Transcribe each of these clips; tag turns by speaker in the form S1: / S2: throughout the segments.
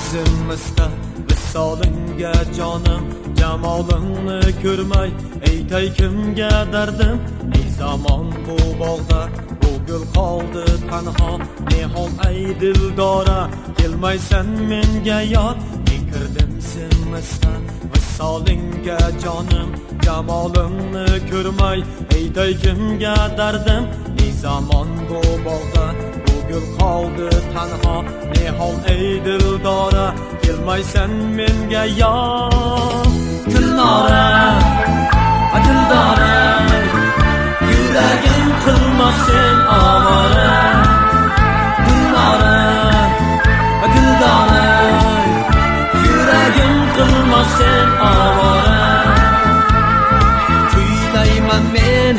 S1: Ko'zimizda visolinga jonim, jamolingni ko'rmay aytay kimga dardim. Ey zamon bu bog'da bu gul qoldi tanho, nihol ay dildora kelmaysan menga yod. Men kirdim senmisda visolinga jonim, jamolingni ko'rmay aytay kimga dardim. Ey zamon bu bog'da bu gul qoldi tanho, nihol ey dildora kelmaysan menga yod. Gulnora, dildora, yuragim qilmasin ovora. Gulnora, dildora, yuragim qilmasin ovora. Kuylayman men,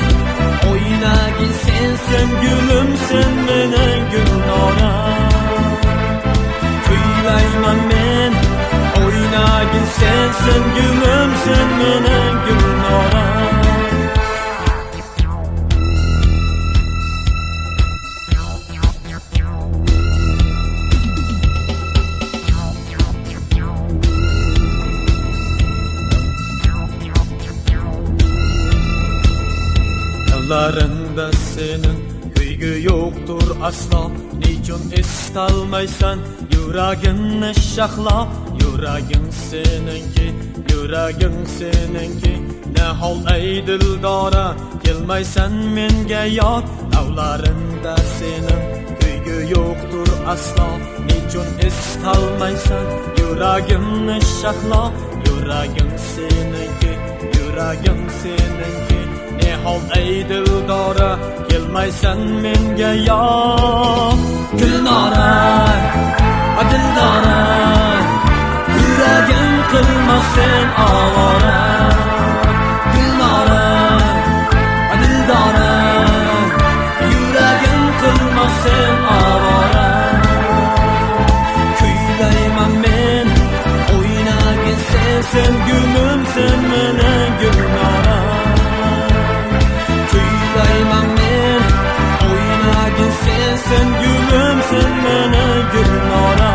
S1: o'ynagin sensin gulumsin mening Gulnora. Kuylayman men, o'ynagin sensin gulumsin mening Gulnora. Yollarında senin kuygu yoktur asla. Niçin istalmaysan yüreğini şahla. Yüreğin seninki, yüreğin seninki. Ne hol ey dildora kelmaysan menga yod. Yollarında senin kuygu yoktur asla. Niçin istalmaysan yüreğini şahla. Yüreğin seninki, yüreğin seninki. Ne hol ey dildora kelmaysan menga yod. Gulnora, dildora, yuragim qilmasin ovora. Gulnora, dildora, yuragim qilmasin ovora. Kuylayman men, o'ynagin sensin gulumsin mening Gulnora. Kuylayman men, o'ynagin sensin gulumsin mening Gulnora.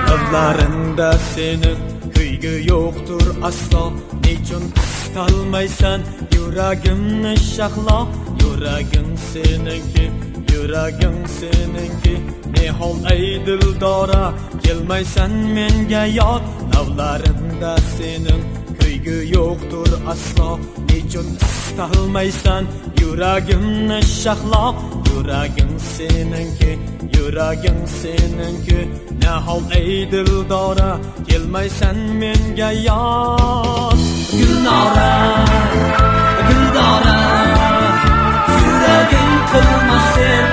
S1: Yollarında senin kuygu yoktur asla. Niçin istalmaysan yüreğimni şahla. Yüreğin seninki, yüreğin seninki. Ne hol ey dildora kelmaysan menga yod. Yollarında senin kuygu yoktur asla. Niçin istalmaysan yüreğimni şahla. Yüreğin seninki, yüreğin seninki. Ne hol ey dildora kelmaysan menga yod. Gulnora, dildora, yuragim qilmasin